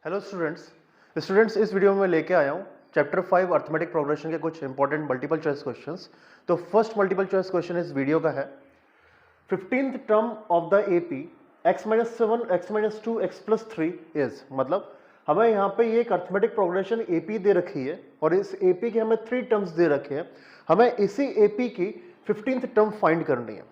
Hello students इस video में मैं लेके आया हूँ चैप्टर 5 अर्थमेटिक प्रोग्रेशन के कुछ इंपॉर्टेंट मल्टीपल चॉइस क्वेश्चंस। तो फर्स्ट मल्टीपल चॉइस क्वेश्चन इस वीडियो का है 15th term of the AP x-7 x-2 x+3 is, मतलब हमें यहाँ पे ये एक अर्थमेटिक प्रोग्रेशन एपी दे रखी है और इस एपी के हमें 3 टर्म्स दे रखे हैं। हमें इसी एपी की 15th टर्म फाइंड करनी है।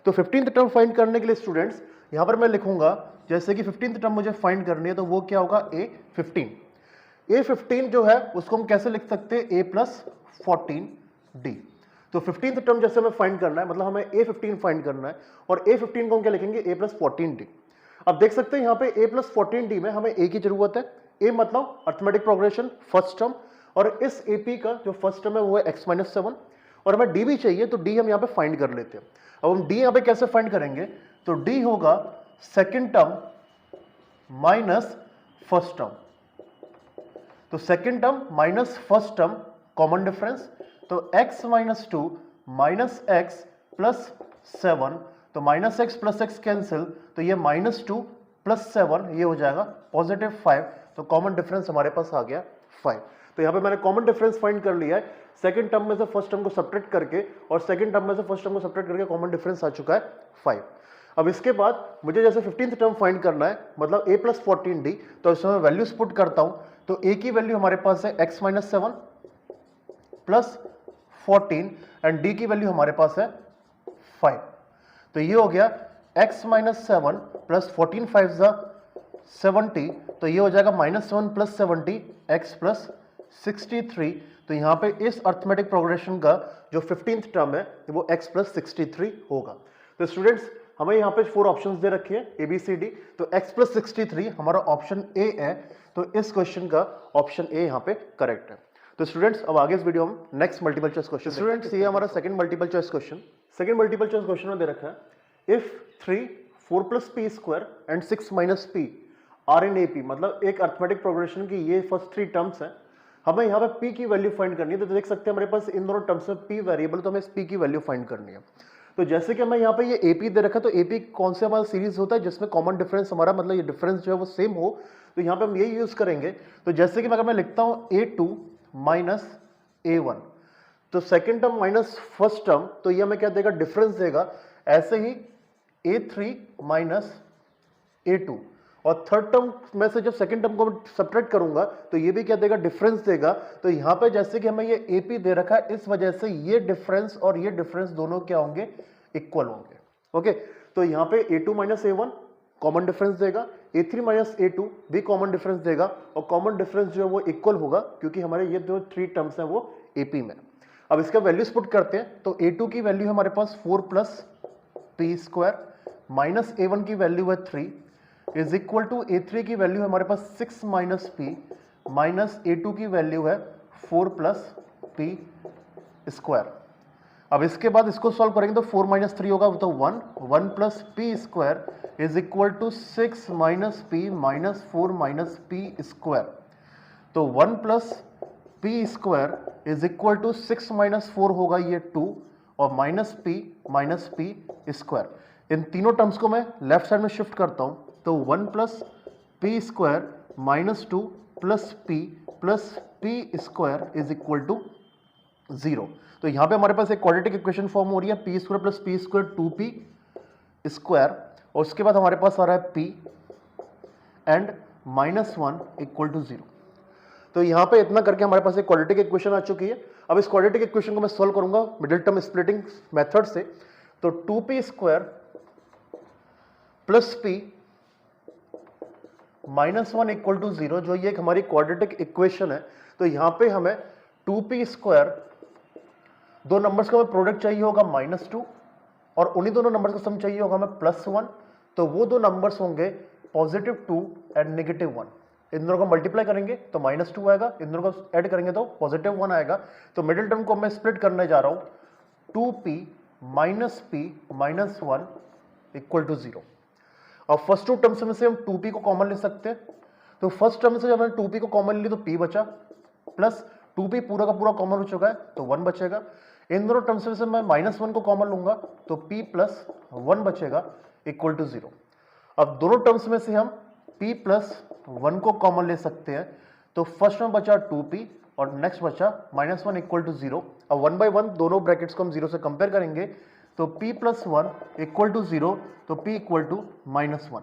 तो 15th टर्म फाइंड करने के लिए स्टूडेंट्स यहाँ पर मैं लिखूंगा जैसे कि 15th टर्म मुझे फाइंड करनी है, तो वो क्या होगा A15 जो है उसको हम कैसे लिख सकते हैं A+14D। तो 15th टर्म जैसे हमें फाइंड करना है, मतलब हमें A15 फाइंड करना है और A15 को हम क्या लिखेंगे A+14D। अब देख सकते हैं यहाँ पे A+14D में हमें A की जरूरत है। A मतलब अर्थमेटिक प्रोग्रेशन फर्स्ट टर्म, और इस AP का जो फर्स्ट टर्म है वो है x-7 और हमें D भी चाहिए, तो D हम यहाँ पे फाइंड कर लेते हैं। अब हम D यहाँ पे कैसे फाइंड करेंगे, तो D होगा second term minus first term. तो second term minus first term common difference, तो x-2 माइनस x प्लस 7, तो minus x plus x cancel, तो ये -2 प्लस 7 ये हो जाएगा +5। तो कॉमन डिफरेंस हमारे पास आ गया 5। तो यहाँ पे मैंने कॉमन डिफरेंस फाइंड कर लिया है सेकंड टर्म में से फर्स्ट टर्म को सब्ट्रैक्ट करके, और सेकंड टर्म में से फर्स्ट टर्म को सब्ट्रैक्ट करके कॉमन डिफरेंस आ चुका है 5। अब इसके बाद मुझे जैसे 15th टर्म फाइंड करना है, मतलब A+14D, तो इसमें मैं वैल्यूज पुट करता हूं। तो A की वैल्यू हमारे पास है x-7 प्लस 14 एंड D की वैल्यू हमारे पास है 5। तो ये हो गया x-7 प्लस 14 5 70, तो ये हो जाएगा -7 प्लस 70 x प्लस 63। तो यहाँ पे इस अर्थमेटिक प्रोग्रेशन का जो 15th टर्म है वो x प्लस 63 होगा। तो स्टूडेंट्स हमें यहाँ पे 4 ऑप्शंस दे रखे हैं A B C D, तो x प्लस 63 हमारा ऑप्शन A है। तो इस क्वेश्चन का ऑप्शन A यहाँ पे करेक्ट है। तो स्टूडेंट्स अब आगे इस वीडियो में next multiple choice question. Students ये हमारा second multiple choice question. Second multiple choice question में दे रखा है if 3 4 plus p square and 6 minus p are in AP, मतलब एक अर्थमेटिक प्रोग्रेशन की ये फर्स्ट 3 टर्म्स हैं। हमें यहाँ पे p की वैल्यू फाइंड करनी है। तो देख सकते हैं हमारे पास इन दोनों टर्म्स में p वेरिएबल, तो हमें इस p की वैल्यू फाइंड करनी है। तो जैसे कि हमें यहाँ पे ये AP दे रखा है, तो AP कौन से हमारा सीरीज होता है जिसमें कॉमन डिफरेंस हमारा, मतलब ये डिफरेंस जो है वो सेम हो, तो यहाँ पे हम यही यूज करेंगे। तो जैसे कि अगर मैं लिखता हूँ A2 माइनस A1, तो second term minus first term, तो ये हमें क्या देगा, डिफरेंस देगा। ऐसे ही A3 माइनस A2, और थर्ड टर्म में से जब सेकंड टर्म को सब्ट्रैक्ट करूंगा तो ये भी क्या देगा, डिफरेंस देगा। तो यहाँ पे जैसे कि हमें ये AP दे रखा है, इस वजह से ये डिफरेंस और ये डिफरेंस दोनों क्या होंगे, इक्वल होंगे। ओके, तो यहाँ पे A2 minus A1 common difference देगा, A3 माइनस A2 भी कॉमन डिफरेंस देगा, और कॉमन डिफरेंस जो है वो इक्वल होगा क्योंकि हमारे ये जो 3 टर्म्स हैं वो AP में। अब इसका वैल्यूज पुट करते हैं। तो A2 की वैल्यू है हमारे पास 4 plus p square, minus A1 की वैल्यू है 3 इज इक्वल टू A3 की वैल्यू है हमारे पास 6 माइनस p, माइनस A2 की वैल्यू है 4 प्लस p स्क्वायर। अब इसके बाद इसको सॉल्व करेंगे तो 4 माइनस 3 होगा तो 1 plus p square is equal to 6 minus p minus 4 minus p square. तो 1 plus p square is equal to 6 minus 4 होगा ये 2, और माइनस p स्क्वायर। इन तीनों टर्म्स को मैं लेफ्ट साइड में शिफ्ट करता हूं, तो 1 plus p square minus 2 plus p square is equal to 0। तो यहां पे हमारे पास एक क्वाड्रेटिक इक्वेशन फॉर्म हो रही है p square plus p square 2p square, और उसके बाद हमारे पास आ रहा है p एंड -1 इक्वल टू 0। तो यहां पे इतना करके हमारे पास एक क्वाड्रेटिक इक्वेशन आ चुकी है। अब इस क्वाड्रेटिक इक्वेशन को मैं सॉल्व करूंगा मिडिल टर्म स्प्लिटिंग मेथड से। तो 2p square plus p -1 equal to 0, जो ये एक हमारी क्वाड्रेटिक इक्वेशन है। तो यहां पे हमें 2p स्क्वायर, दो नंबर्स का हमें प्रोडक्ट चाहिए होगा -2, और उन्हीं दोनों नंबर्स का सम चाहिए होगा हमें +1। तो वो दो नंबर्स होंगे +2 एंड -1। इन दोनों को मल्टीप्लाई करेंगे तो -2 आएगा, इन दोनों को ऐड करेंगे तो +1 आएगा। तो मिडिल टर्म को मैं स्प्लिट करने जा रहा हूं, 2p minus p minus 1 equal to 0। अब फर्स्ट टू टर्म्स में से हम 2p को कॉमन ले सकते हैं। तो फर्स्ट टर्म से जब हमने 2p को कॉमन ली तो p बचा, प्लस 2p पूरा का पूरा कॉमन हो चुका है तो 1 बचेगा। इन दोनों टर्म्स में से मैं -1 को कॉमन लूंगा तो p प्लस 1 बचेगा इक्वल टू 0। अब दोनों टर्म्स में से हम p प्लस 1 को कॉमन ले सकते हैं, तो फर्स्ट में बचा 2p और नेक्स्ट बचा -1 इक्वल टू 0। अब 1 बाई 1 दोनों ब्रैकेट्स को हम 0 से कंपेयर करेंगे, तो p प्लस 1 इक्वल टू 0, तो p equal to -1।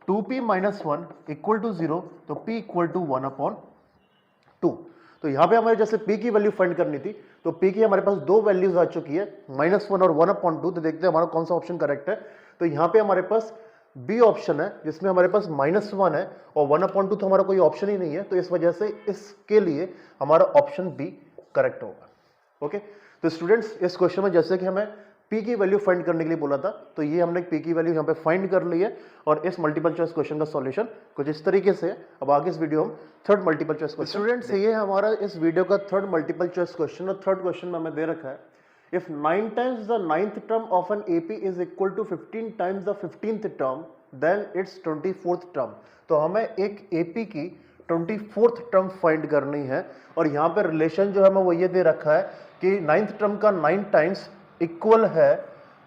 2p minus 1 equal to 0, तो p इक्वल टू 1/2। तो यहाँ पे हमें जैसे p की वैल्यू फाइंड करनी थी, तो p की हमारे पास दो वैल्यूज आ चुकी है, -1 और 1/2। तो देखते हैं हमारा कौन सा ऑप्शन करेक्ट है। तो यहाँ पे हमारे पास बी ऑप्शन है जिसमें हमारे पास -1 है और 1/2 तो हमारा कोई ऑप्शन ही नहीं है, तो इस वजह से इसके लिए हमारा ऑप्शन बी करेक्ट होगा। ओके, तो स्टूडेंट्स इस क्वेश्चन में जैसे कि हमें p की वैल्यू फाइंड करने के लिए बोला था, तो ये हमने p की वैल्यू यहाँ पे फाइंड कर ली है और इस मल्टीपल चॉइस क्वेश्चन का सॉल्यूशन कुछ इस तरीके से है। अब आगे इस वीडियो हम third multiple choice question. Students ये हमारा इस वीडियो का थर्ड मल्टीपल चॉइस क्वेश्चन और थर्ड क्वेश्चन में हमें दे रखा है, if 9 times the 9th term of an AP is equal to 15 times the 15th term, then its 24th term। तो हमें एक AP की 24th टर्म फाइंड करनी है और यहाँ पे रिलेशन जो है मैं वो ये दे रखा है कि 9th टर्म का 9 टाइम्स इक्वल है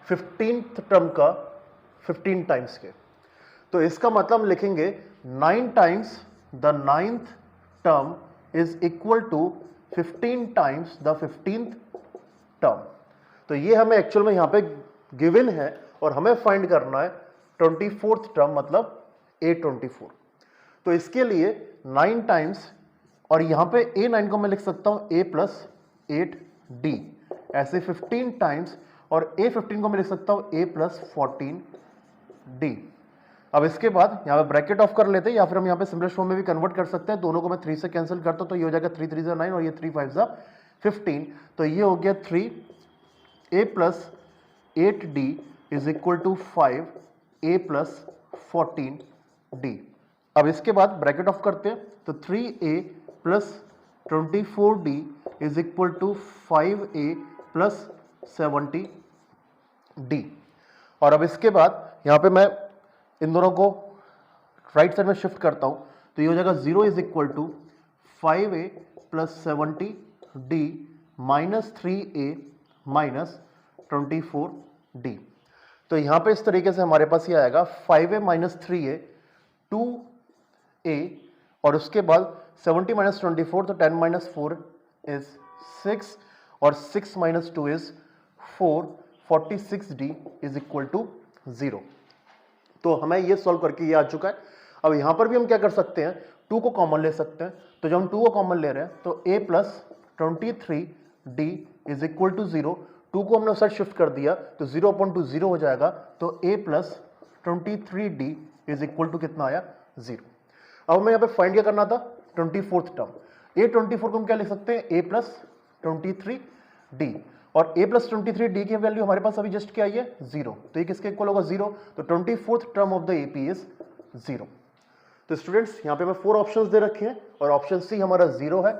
15th टर्म का 15 टाइम्स के। तो इसका मतलब हम लिखेंगे 9 times the 9th term is equal to 15 times the 15th term. तो ये हमें एक्चुअल में यहाँ पे गिवन है और हमें फाइंड करना है 24th टर्म, मतलब A24। तो इसके लिए 9 टाइम्स, और यहाँ पे A9 को मैं लिख सकता हूँ A प्लस 8D, ऐसे 15 टाइम्स, और A15 को मैं लिख सकता हूँ A प्लस 14D। अब इसके बाद यहाँ पे ब्रैकेट ऑफ कर लेते हैं, या फिर हम यहाँ पे सिंपलेस्ट फॉर्म में भी कन्वर्ट कर सकते हैं। दोनों को मैं 3 से कैंसिल करता हूँ, तो ये हो जाएगा 3 3 जा 9 और ये 3 5 जा 15। तो ये हो गया 3A plus 8D is equal to 5A plus 14D। अब इसके बाद ब्रैकेट ऑफ करते हैं, तो 3A plus 24D is equal to 5A plus 70D। और अब इसके बाद यहाँ पे मैं इन दोनों को राइट साइड में शिफ्ट करता हूँ, तो ये हो जाएगा 0 is equal to 5A plus 70D minus 3A minus 24D। तो यहाँ पे इस तरीके से हमारे पास ये आएगा 5A माइनस 3A 2A, और उसके बाद 70 माइनस 24, तो 10 माइनस 4 इज 6, और 6 minus 2 is 4, 46D is equal to 0। तो हमें ये सॉल्व करके ये आ चुका है। अब यहाँ पर भी हम क्या कर सकते हैं, 2 को कॉमन ले सकते हैं। तो जब हम 2 को कॉमन ले रहे हैं, तो A plus 23D is equal to 0। 2 को हमने उस साइड शिफ्ट कर दिया, तो 0/2 0 हो जाएगा, तो A plus 23D is equal to कितना आया, 0। अब हमें यहाँ पे फाइंड क्या करना था, 24th टर्म। A24 को हम क्या लिख सकते हैं, A प्लस 23D, और A प्लस 23D की वैल्यू हमारे पास अभी जस्ट क्या आई है, 0। तो ये किसके इक्वल होगा, 0। तो 24th term of the AP is 0। तो स्टूडेंट्स यहाँ पे हमें 4 ऑप्शंस दे रखे हैं और ऑप्शन सी हमारा 0 है।